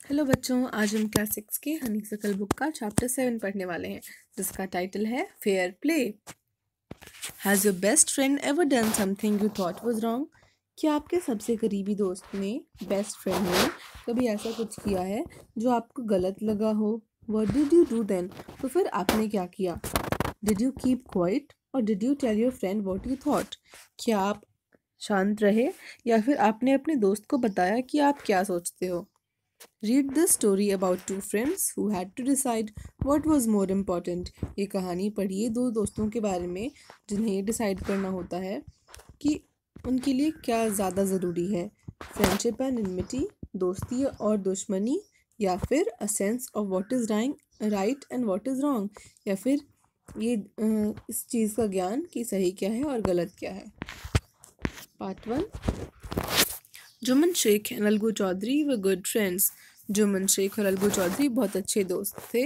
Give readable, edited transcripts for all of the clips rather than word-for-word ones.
Hello बच्चों, आज हम क्लास 6 के हनीसकल बुक का चैप्टर 7 पढ़ने वाले हैं जिसका टाइटल है fair play. Has your best friend ever done something you thought was wrong? क्या आपके सबसे करीबी दोस्त ने, बेस्ट फ्रेंड ने कभी ऐसा कुछ किया है जो आपको गलत लगा हो? What did you do then? तो फिर आपने क्या किया? डिड यू कीप क्वाइट और did you tell your friend what you thought? क्या आप शांत रहे या फिर आपने अपने दोस्त को बताया कि आप क्या सोचते हो? Read this story about two friends who had to decide what was more important. ये कहानी पढ़िए दो दोस्तों के बारे में जिन्हें ये डिसाइड करना होता है कि उनके लिए क्या ज़्यादा ज़रूरी है, फ्रेंडशिप एंड इनमिटी, दोस्ती और दुश्मनी, या फिर a sense of what is right and what is wrong, या फिर ये इस चीज़ का ज्ञान कि सही क्या है और गलत क्या है। Part 1। Jumman Sheikh and Algu Chaudhary were good friends. Jumman Sheikh और अलगू चौधरी बहुत अच्छे दोस्त थे।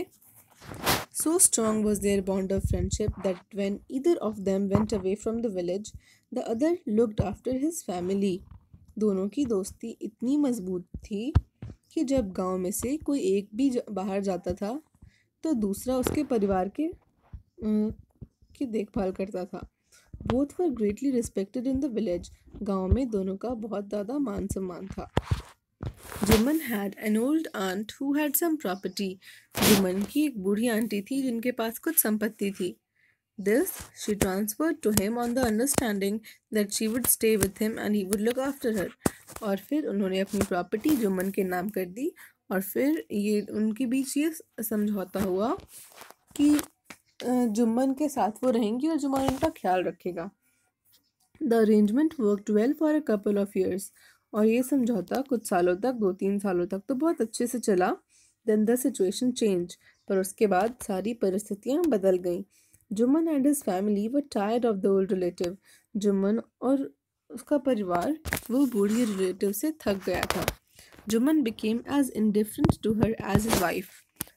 So strong was their bond of friendship that when either of them went away from the village, the other looked after his family. दोनों की दोस्ती इतनी मजबूत थी कि जब गांव में से कोई एक भी बाहर जाता था तो दूसरा उसके परिवार की देखभाल करता था। Both were greatly respected in the village. गांव में दोनों का बहुत ज़्यादा मान सम्मान था। Jumman had an old aunt who had some property. Jumman की एक बूढ़ी आंटी थी जिनके पास कुछ संपत्ति थी। This she transferred to him on the understanding that she would stay with him and he would look after her. और फिर उन्होंने अपनी प्रॉपर्टी जुम्मन के नाम कर दी और फिर ये उनके बीच ये समझौता हुआ कि जुम्मन के साथ वो रहेंगी और जुम्मन उनका ख्याल रखेगा। The arrangement worked well for a couple of years. और ये समझौता कुछ सालों तक, 2-3 सालों तक तो बहुत अच्छे से चला। Then the situation changed. पर उसके बाद सारी परिस्थितियाँ बदल गईं। Jumman and his family were tired of the old relative. Jumman और उसका परिवार वो बूढ़ी रिलेटिव से थक गया था। Jumman became as indifferent to her as his wife.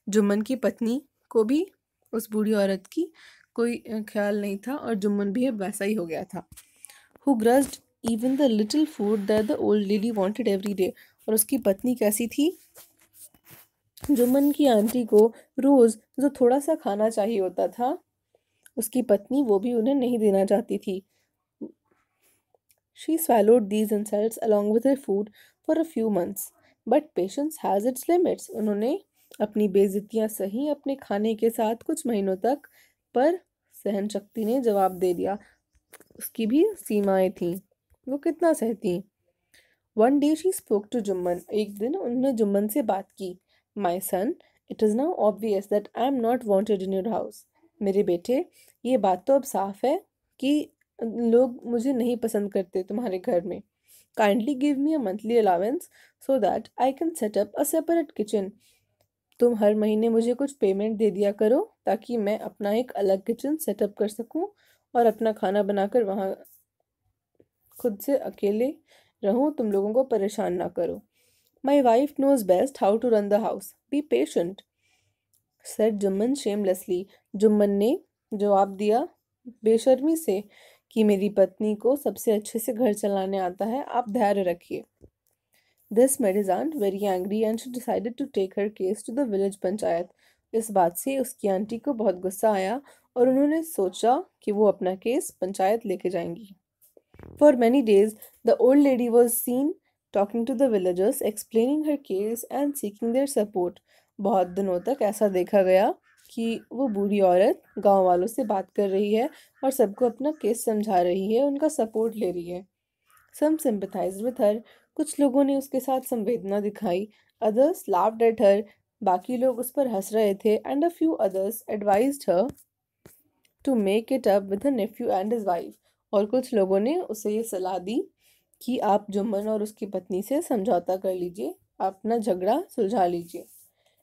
Jumman की पत्नी को भी उस बूढ़ी औरत की कोई ख्याल नहीं था और जुम्मन भी अब वैसा ही हो गया था। Who grudged even the little food that the old lady wanted every day. और उसकी पत्नी कैसी थी? जुम्मन की आंटी को रोज जो थोड़ा सा खाना चाहिए होता था, उसकी पत्नी वो भी उन्हें नहीं देना चाहती थी। She swallowed these insults along with her food for a few months, but patience has its limits. उन्होंने अपनी बेइज्जतियां सही अपने खाने के साथ कुछ महीनों तक, पर सहन शक्ति ने जवाब दे दिया। उसकी भी सीमाएं थीं, वो कितना सहती। One day she spoke to Jumman. एक दिन उन्होंने जुम्मन से बात की। My son, it is now obvious that I am not wanted in your house. मेरे बेटे, ये बात तो अब साफ है कि लोग मुझे नहीं पसंद करते तुम्हारे घर में। Kindly give me a monthly allowance so that I can set up a separate kitchen. तुम हर महीने मुझे कुछ पेमेंट दे दिया करो ताकि मैं अपना एक अलग किचन सेटअप कर सकूं और अपना खाना बनाकर वहाँ खुद से अकेले रहूं, तुम लोगों को परेशान ना करो। My wife knows best how to run the house. Be patient, said Jumman shamelessly. Jumman ने जवाब दिया बेशर्मी से कि मेरी पत्नी को सबसे अच्छे से घर चलाने आता है, आप धैर्य रखिए। This made his aunt very angry and she decided to take her case to the village panchayat. इस बात से उसकी आंटी को बहुत गुस्सा आया और उन्होंने सोचा कि वो अपना केस पंचायत लेके जाएंगी। For many days, the old lady was seen talking to the villagers, explaining her case and seeking their support. बहुत दिनों तक ऐसा देखा गया कि वो बूढ़ी औरत गांव वालों से बात कर रही है और सबको अपना केस समझा रही है, उनका सपोर्ट ले रही है। Some sympathized with her. कुछ लोगों ने उसके साथ संवेदना दिखाई। Others laughed at her. बाकी लोग उस पर हंस रहे थे। And a few others advised her to make it up with her nephew and his wife. और कुछ लोगों ने उसे ये सलाह दी कि आप जुम्मन और उसकी पत्नी से समझौता कर लीजिए, आप अपना झगड़ा सुलझा लीजिए।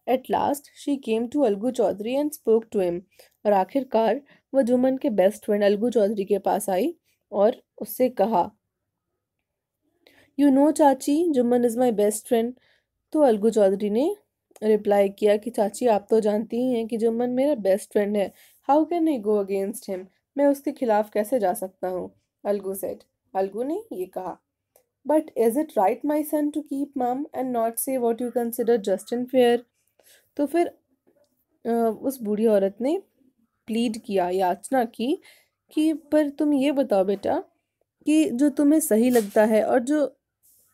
At last she came to Algu Chaudhary and spoke to him. और आखिरकार वह जुम्मन के बेस्ट फ्रेंड अलगू चौधरी के पास आई और उससे कहा, You know चाची, Jumman is my best friend. तो अलगू चौधरी ने रिप्लाई किया कि चाची आप तो जानती ही हैं कि जुम्मन मेरा बेस्ट फ्रेंड है. How can I go against him? मैं उसके खिलाफ कैसे जा सकता हूँ? अलगू सेड. अलगू ने ये कहा. But is it right my son to keep mum and not say what you consider just and fair? तो फिर उस बूढ़ी औरत ने प्लीड किया, याचना की कि पर तुम ये बताओ बेटा कि जो तुम्हें सही लगता है और जो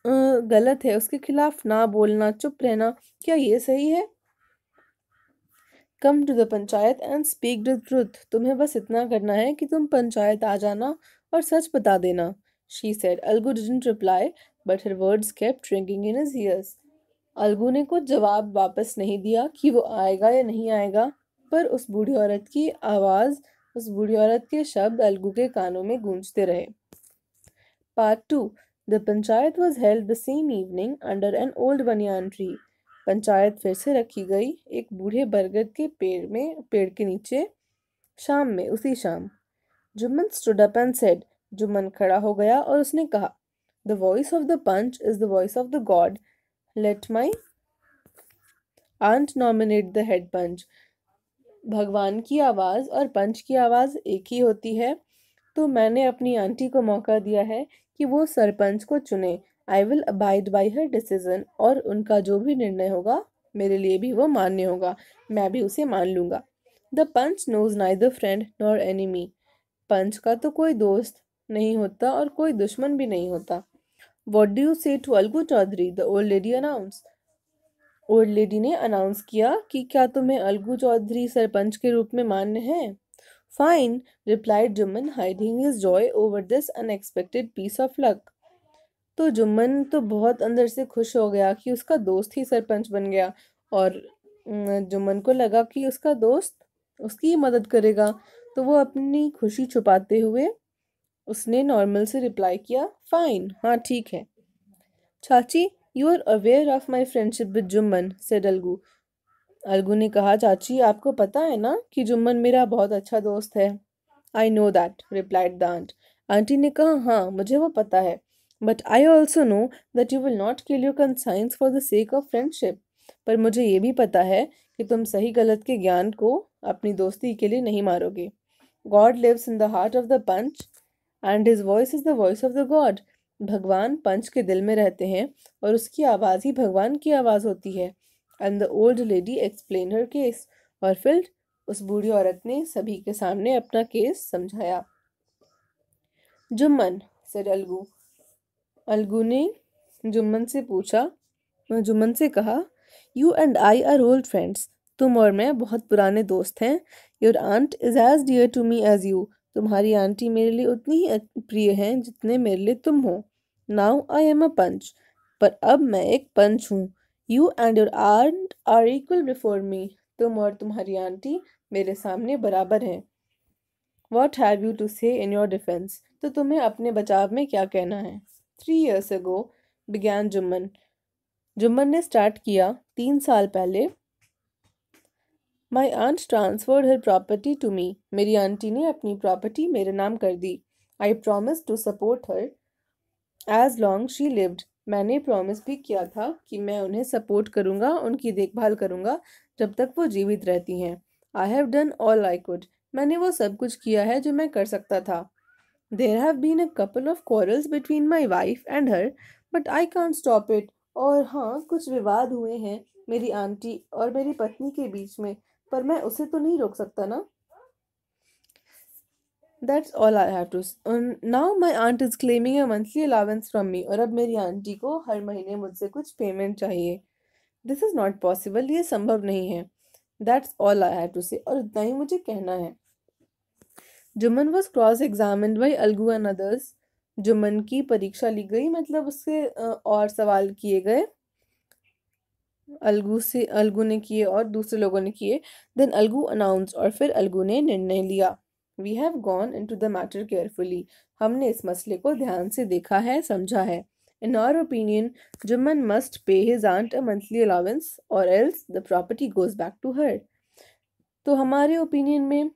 गलत है उसके खिलाफ ना बोलना, चुप रहना, क्या ये सही है? Come to the panchayat and speak the truth. तुम्हें बस इतना करना है कि तुम पंचायत आ जाना और सच बता देना, she said. Algu didn't reply but her words kept ringing in his years. Algu ने कुछ जवाब वापस नहीं दिया कि वो आएगा या नहीं आएगा, पर उस बूढ़ी औरत के शब्द अलगू के कानों में गूंजते रहे। Part 2. The panchayat was held the same evening under an old banyan tree. Panchayat फिर से रखी गई एक बूढ़े बरगद के पेड़ के नीचे, शाम में, उसी शाम। Jumman stood up and said, Jumman खड़ा हो गया और उसने कहा, The voice of the punch is the voice of the god. Let my aunt nominate the head punch. भगवान की आवाज़ और पंच की आवाज़ एक ही होती है, तो मैंने अपनी आंटी को मौका दिया है कि वो सरपंच को चुने। आई will abide by her decision, और उनका जो भी निर्णय होगा मेरे लिए भी वो मान्य होगा, मैं भी उसे मान लूँगा। The panch knows neither friend nor enemy. Panch का तो कोई दोस्त नहीं होता और कोई दुश्मन भी नहीं होता। What do you say to Algu Chaudhary? The old lady announce. Old lady ने अनाउंस किया कि क्या तुम्हें अलगू चौधरी सरपंच के रूप में मान्य है? Fine, replied Jumman, hiding his joy over this unexpected piece of luck. तो जुम्मन तो बहुत अंदर से खुश हो गया कि उसका दोस्त ही सरपंच बन गया, और जुम्मन को लगा कि उसका दोस्त उसकी ही मदद करेगा, तो वो अपनी खुशी छुपाते हुए उसने नॉर्मल से रिप्लाई किया, फाइन, हाँ ठीक है। चाची, you are aware of my friendship with Jumman, said Algu. Algu ने कहा, चाची आपको पता है ना कि जुम्मन मेरा बहुत अच्छा दोस्त है। I know that, replied the aunt. Aunty ने कहा, हाँ मुझे वो पता है, but I also know that you will not kill your conscience for the sake of friendship. पर मुझे ये भी पता है कि तुम सही गलत के ज्ञान को अपनी दोस्ती के लिए नहीं मारोगे। God lives in the heart of the panch and his voice is the voice of the God. भगवान पंच के दिल में रहते हैं और उसकी आवाज़ ही भगवान की आवाज़ होती है। And the old lady explain her case. और फिर उस बूढ़ी औरत ने सभी के सामने अपना केस समझाया। जुम्मन, सेड अलगू। अलगू ने जुम्मन से कहा, you and I are old friends. तुम और मैं बहुत पुराने दोस्त हैं। Your aunt is as dear to me as you. तुम्हारी आंटी मेरे लिए उतनी ही प्रिय हैं जितने मेरे लिए तुम हो। Now I am a panch. पर अब मैं एक पंच हूँ। You and your aunt are equal before me. तुम और तुम्हारी आंटी मेरे सामने बराबर हैं। वॉट हैव यू टू से इन योर डिफेंस? तो तुम्हें अपने बचाव में क्या कहना है? 3 years ago, began Jumman. Jumman ने स्टार्ट किया, 3 साल पहले। My aunt transferred her property to me. मेरी आंटी ने अपनी प्रॉपर्टी मेरे नाम कर दी। I promise to support her as long she lived. मैंने प्रॉमिस भी किया था कि मैं उन्हें सपोर्ट करूंगा, उनकी देखभाल करूंगा जब तक वो जीवित रहती हैं। I have done all I could. मैंने वो सब कुछ किया है जो मैं कर सकता था। There have been a couple of quarrels between my wife and her, but I can't stop it. और हाँ, कुछ विवाद हुए हैं मेरी आंटी और मेरी पत्नी के बीच में, पर मैं उसे तो नहीं रोक सकता ना। That's all I have to. Now my aunt is claiming a monthly allowance from me. और अब मेरी आंटी को हर महीने मुझसे कुछ पेमेंट चाहिए। This is not possible. ये संभव नहीं है। That's all I have to say. और इतना ही मुझे कहना है। Jumman was cross examined by Algu and others. Jumman की परीक्षा ली गई, मतलब उससे और सवाल किए गए। अलगू ने किए और दूसरे लोगों ने किए। देन अलगू अनाउंस, और फिर अलगू ने निर्णय लिया। We have gone into the matter carefully. हमने इस मसले को ध्यान से देखा है, समझा है। In our opinion, Jumman must pay his aunt a monthly allowance or else the property goes back to her. तो हमारे ओपिनियन में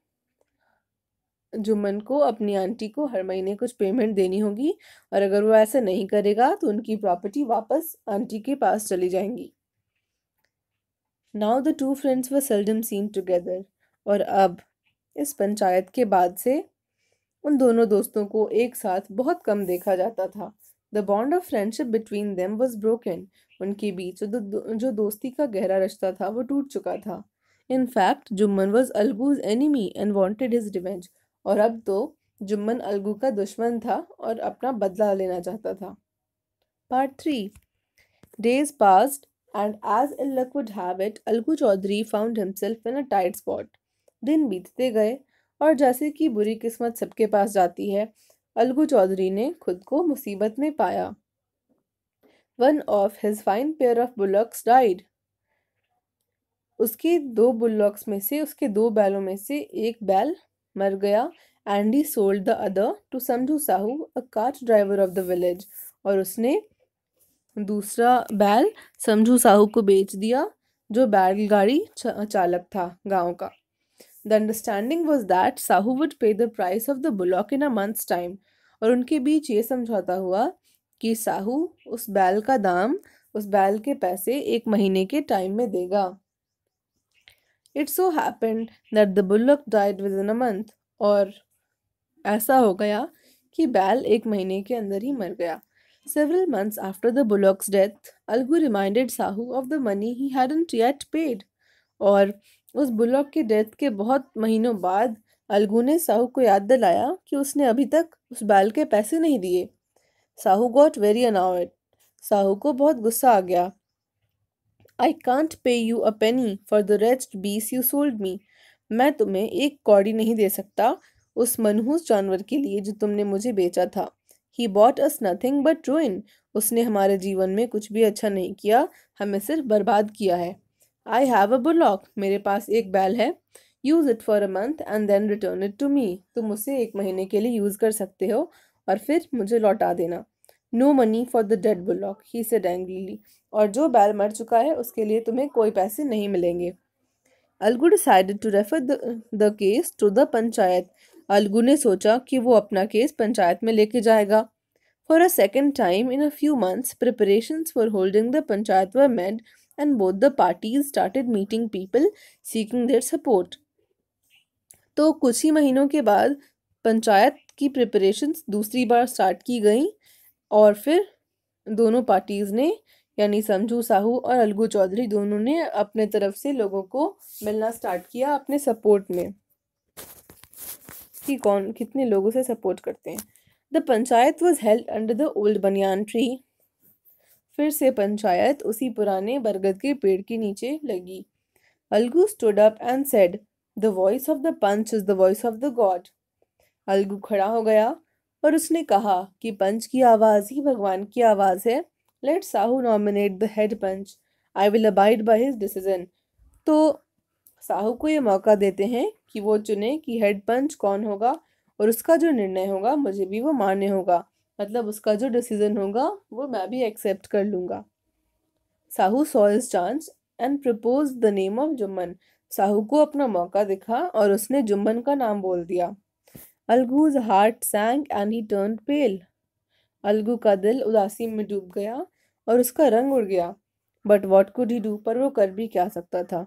जुम्मन को अपनी आंटी को हर महीने कुछ पेमेंट देनी होगी, और अगर वो ऐसा नहीं करेगा तो उनकी प्रॉपर्टी वापस आंटी के पास चली जाएंगी। Now the two friends were seldom seen together. और अब इस पंचायत के बाद से उन दोनों दोस्तों को एक साथ बहुत कम देखा जाता था। The bond of friendship between them was broken. उनके बीच जो दोस्ती का गहरा रिश्ता था वो टूट चुका था। In fact Jumman was Algu's enemy and wanted his revenge. और अब तो जुम्मन अलगू का दुश्मन था और अपना बदला लेना चाहता था। Part 3। Days passed, and as ill luck would have it, Algu Chaudhary found himself in a tight spot. दिन बीतते गए और जैसे कि बुरी किस्मत सबके पास जाती है, अलगू चौधरी ने खुद को मुसीबत में पाया। One of his fine pair of bullocks died. उसके दो बैलों में से एक बैल मर गया। And he sold the other to समझू Sahu, a cart driver of the village. और उसने दूसरा बैल समझू साहू को बेच दिया, जो बैलगाड़ी चालक था गांव का। The understanding was that Sahu would pay the price of the bullock in a month's time. और उनके बीच ये समझौता हुआ कि साहू उस बैल के पैसे 1 महीने के टाइम में देगा। It so happened that the bullock died with in a month. और ऐसा हो गया कि बैल 1 महीने के अंदर ही मर गया। Several months after the bullock's death, Algu reminded Sahu of the money he hadn't yet paid. और उस बुलॉक के डेथ के बहुत महीनों बाद अलगू ने साहू को याद दिलाया कि उसने अभी तक उस बैल के पैसे नहीं दिए। Sahu got very annoyed. Sahu को बहुत गुस्सा आ गया। I can't pay you a penny for the wretched beast you sold me. मैं तुम्हें 1 कौड़ी नहीं दे सकता उस मनहूस जानवर के लिए जो तुमने मुझे बेचा था। He bought us nothing but ruin. उसने हमारे जीवन में कुछ भी अच्छा नहीं किया, हमें सिर्फ बर्बाद किया है। I have a bullock. मेरे पास एक बैल है। Use it for a month and then return it to me. तुम उसे 1 महीने के लिए यूज कर सकते हो और फिर मुझे लौटा देना। No money for the dead bullock, he said angrily. और जो बैल मर चुका है उसके लिए तुम्हें कोई पैसे नहीं मिलेंगे। Algu decided to refer the case to the panchayat. Algu ने सोचा कि वो अपना केस पंचायत में लेके जाएगा। For a second time in a few months preparations for holding the panchayat were made and both the parties started meeting people seeking their support. तो कुछ ही महीनों के बाद पंचायत की प्रिपरेशंस दूसरी बार स्टार्ट की गई और फिर दोनों पार्टीज ने यानी समझू साहू और अलगू चौधरी दोनों ने अपने तरफ से लोगों को मिलना स्टार्ट किया अपने सपोर्ट में कि कौन कितने लोगों से सपोर्ट करते हैं। The panchayat was held under the old banyan tree. फिर से पंचायत उसी पुराने बरगद के पेड़ के नीचे लगी। Algu stood up and said, the voice of the panch is the voice of the God. Algu खड़ा हो गया और उसने कहा कि पंच की आवाज ही भगवान की आवाज है। Let Sahu nominate the head panch, I will abide by his decision. तो साहू को ये मौका देते हैं कि वो चुने कि हेड पंच कौन होगा और उसका जो निर्णय होगा मुझे भी वो मान्य होगा, मतलब उसका जो डिसीजन होगा वो मैं भी एक्सेप्ट कर लूँगा। Sahu saw his chance and propose the name of Jumman. Sahu को अपना मौका दिखा और उसने जुम्मन का नाम बोल दिया। अलगूज हार्ट सैंक एंड ही टर्न पेल। अलगू का दिल उदासी में डूब गया और उसका रंग उड़ गया। But what could he do, पर वो कर भी क्या सकता था।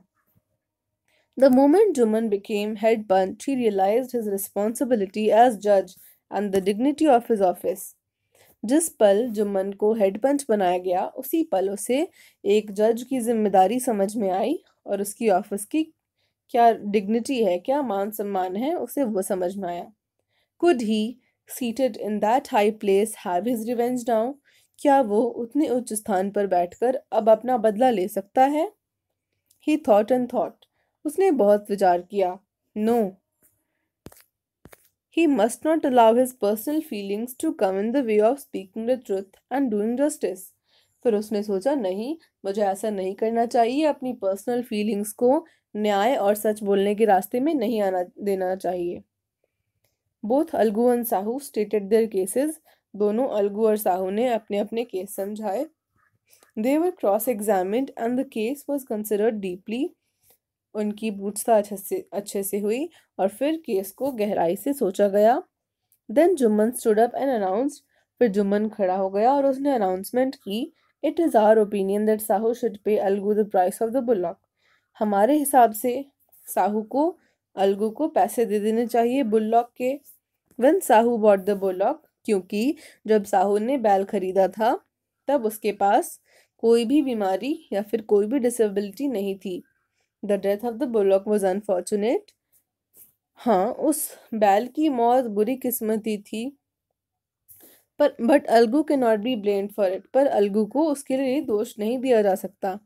The moment Juman became head punch, he realized his responsibility as judge and the dignity of his office. जिस पल जुम्मन को हेड पंच बनाया गया उसी पल उसे एक जज की जिम्मेदारी समझ में आई और उसकी ऑफिस की क्या डिग्निटी है, क्या मान सम्मान है, उसे वो समझ में आया। Could he, seated in that high place, have his revenge now? क्या वो उतने उच्च स्थान पर बैठकर अब अपना बदला ले सकता है? He thought and thought. उसने बहुत विचार किया। No. He must not allow his personal feelings to come in the way of speaking the truth and doing justice. फिर उसने सोचा नहीं, मुझे ऐसा नहीं करना चाहिए, अपनी पर्सनल फीलिंग्स को न्याय और सच बोलने के रास्ते में नहीं आना देना चाहिए। Both Algu and Sahu stated their cases. दोनों अलगू और साहू ने अपने अपने केस समझाए। They were cross examined and the case was considered deeply. उनकी पूछताछ अच्छे से हुई और फिर केस को गहराई से सोचा गया। Then Jumman stood up and announced. फिर जुम्मन खड़ा हो गया और उसने अनाउंसमेंट की, it is our opinion that Sahu should pay Algu the price of the bullock. हमारे हिसाब से साहू को अलगू को पैसे दे देने चाहिए बुलॉक के। When Sahu bought the bullock, क्योंकि जब साहू ने बैल खरीदा था तब उसके पास कोई भी बीमारी या फिर कोई भी डिसेबिलिटी नहीं थी। The death of the bullock was unfortunate. हाँ, उस बैल की मौत बुरी किस्मती थी, पर बट अलगू के not be blamed for it. पर अलगू को उसके लिए दोष नहीं दिया जा सकता।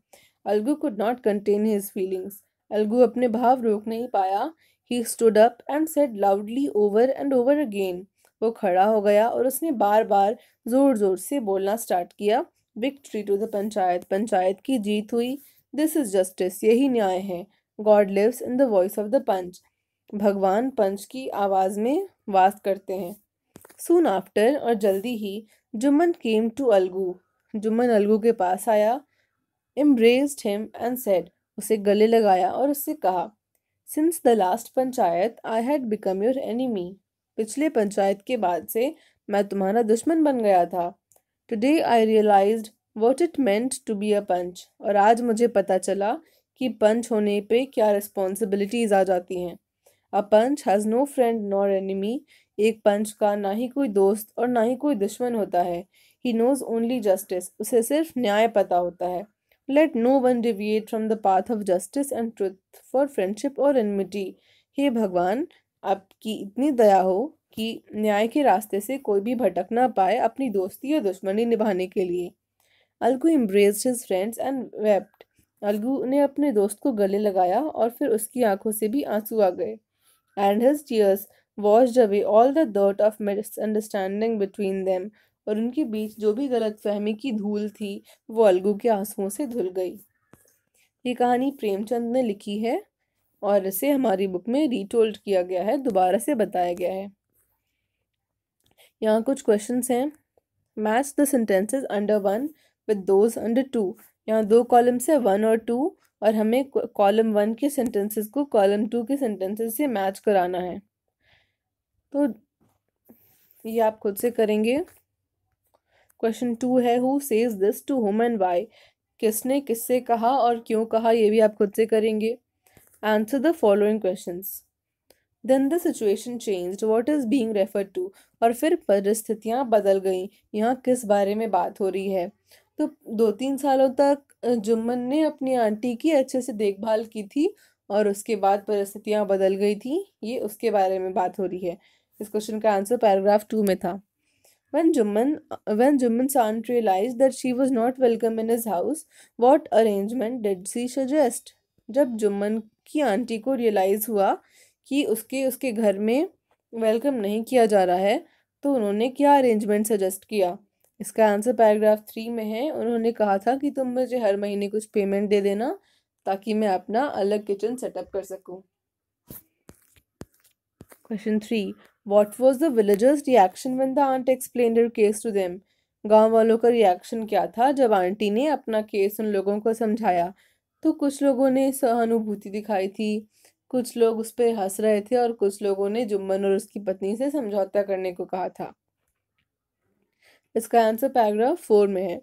Algu could not contain his feelings. Algu अपने भाव रोक नहीं पाया। He stood up and said loudly over and over again. वो खड़ा हो गया और उसने बार बार जोर जोर से बोलना स्टार्ट किया। Victory to the panchayat. Panchayat की जीत हुई। This is justice. यही न्याय है। God lives in the voice of the panch. भगवान पंच की आवाज में वास करते हैं। सून आफ्टर और जल्दी ही जुम्मन केम टू अलगू। जुम्मन अलगू के पास आया। embraced him and said, उसे गले लगाया और उससे कहा, since the last panchayat I had become your enemy। पिछले पंचायत के बाद से मैं तुम्हारा दुश्मन बन गया था। Today I realized what it meant to be a punch। और आज मुझे पता चला कि पंच होने पे क्या रिस्पॉन्सिबिलिटीज आ जाती हैं। A punch has no friend nor enemy। एक पंच का ना ही कोई दोस्त और ना ही कोई दुश्मन होता है। He knows only justice। उसे सिर्फ न्याय पता होता है। Let no one deviate from the path of justice and truth for friendship or enmity। हे भगवान, आपकी इतनी दया हो कि न्याय के रास्ते से कोई भी भटक ना पाए अपनी दोस्ती या दुश्मनी निभाने के लिए। Algu embraced his friends and wept। Algu ने अपने दोस्त को गले लगाया और फिर उसकी आंखों से भी आंसू आ गए। And his tears washed away all the dirt of misunderstanding between them। और उनके बीच जो भी गलतफहमी की धूल थी वो अलगू के आंसुओं से धुल गई। ये कहानी प्रेमचंद ने लिखी है और इसे हमारी बुक में रीटोल्ड किया गया है, दोबारा से बताया गया है। यहाँ कुछ क्वेश्चंस हैं। Match the sentences under 1 with those under 2। यहाँ दो कॉलम्स है 1 और 2 और हमें कॉलम 1 के सेंटेंसेस को कॉलम 2 के सेंटेंसेस से मैच कराना है। तो ये आप खुद से करेंगे। क्वेश्चन 2 है who says this to whom and why. किसने किससे कहा और क्यों कहा, ये भी आप खुद से करेंगे। Answer the following questions. Then the situation changed, what is being referred to. और फिर परिस्थितियां बदल गईं, यहाँ किस बारे में बात हो रही है। तो 2-3 सालों तक जुम्मन ने अपनी आंटी की अच्छे से देखभाल की थी और उसके बाद परिस्थितियां बदल गई थी, ये उसके बारे में बात हो रही है। इस क्वेश्चन का आंसर पैराग्राफ 2 में था। When Jumman's aunt realized that she was not welcome in his house, what arrangement did she suggest? जब जुम्मन की आंटी को रियलाइज हुआ कि उसके घर में वेलकम नहीं किया जा रहा है तो उन्होंने क्या अरेंजमेंट सजेस्ट किया। इसका आंसर पैराग्राफ 3 में है। उन्होंने कहा था कि तुम मुझे हर महीने कुछ पेमेंट दे देना ताकि मैं अपना अलग किचन सेटअप कर सकूं। Question 3, What was the villagers' reaction when the aunt explained her case to them? गांव वालों का रिएक्शन क्या था जब आंटी ने अपना केस उन लोगों को समझाया। तो कुछ लोगों ने सहानुभूति दिखाई थी, कुछ लोग उस पर हंस रहे थे और कुछ लोगों ने जुम्मन और उसकी पत्नी से समझौता करने को कहा था। इसका आंसर पैराग्राफ 4 में है।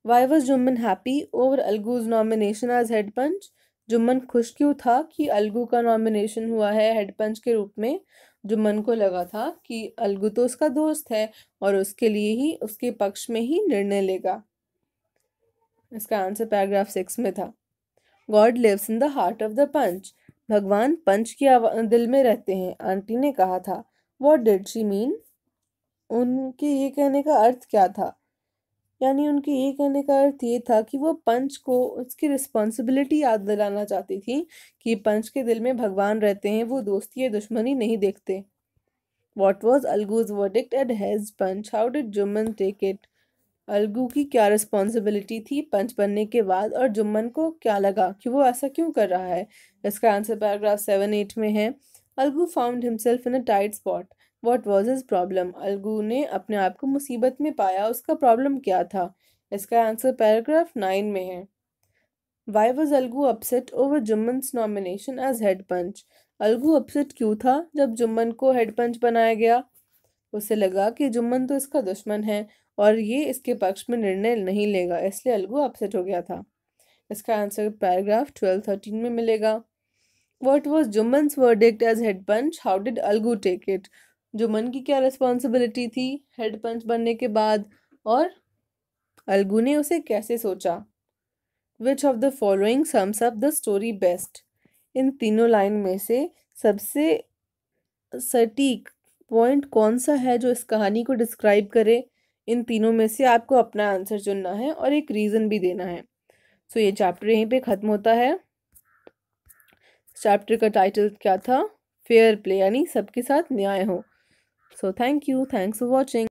Why was Jumman happy over Algu's nomination as head panch? Jumman खुश क्यों था कि अलगू का नॉमिनेशन हुआ है हेड पंच के रूप में। जुम्मन को लगा था कि अलगू तो उसका दोस्त है और उसके लिए ही उसके पक्ष में ही निर्णय लेगा। इसका आंसर पैराग्राफ 6 में था। God lives in the heart of the panch. भगवान पंच की दिल में रहते हैं, आंटी ने कहा था। What did she mean? उनके ये कहने का अर्थ क्या था? यानी उनके ये कहने का अर्थ ये था कि वो पंच को उसकी रिस्पॉन्सिबिलिटी याद दिलाना चाहती थी कि पंच के दिल में भगवान रहते हैं, वो दोस्ती या दुश्मनी नहीं देखते। What was Algu's verdict at his punch? How did Jumman take it? Algu की क्या रिस्पॉन्सिबिलिटी थी पंच बनने के बाद और जुम्मन को क्या लगा कि वो ऐसा क्यों कर रहा है। इसका आंसर पैराग्राफ 7-8 में है। Algu found himself in a tight spot. What was his problem? Algu ने अपने आप को मुसीबत में पाया, उसका प्रॉब्लम क्या था। इसका आंसर पैराग्राफ 9 में है। Why was Algu upset over Jumman's nomination as head panch? Algu upset क्यों था जब जुम्मन को हेड पंच बनाया गया। उसे लगा कि जुम्मन तो इसका दुश्मन है और ये इसके पक्ष में निर्णय नहीं लेगा, इसलिए अलगू अपसेट हो गया था। इसका आंसर पैराग्राफ 12-13 में मिलेगा। What was Jumman's verdict as head panch? How did Algu take it? Jumman की क्या रिस्पॉन्सिबिलिटी थी हेड पंच बनने के बाद, और अलगू ने उसे कैसे सोचा। Which of the following sums up the story best. इन तीनों लाइन में से सबसे सटीक पॉइंट कौन सा है जो इस कहानी को डिस्क्राइब करे। इन तीनों में से आपको अपना आंसर चुनना है और एक रीज़न भी देना है। सो ये चैप्टर यहीं पे ख़त्म होता है। चैप्टर का टाइटल क्या था? फेयर प्ले, यानी सबके साथ न्याय हो। So thank you, thanks for watching.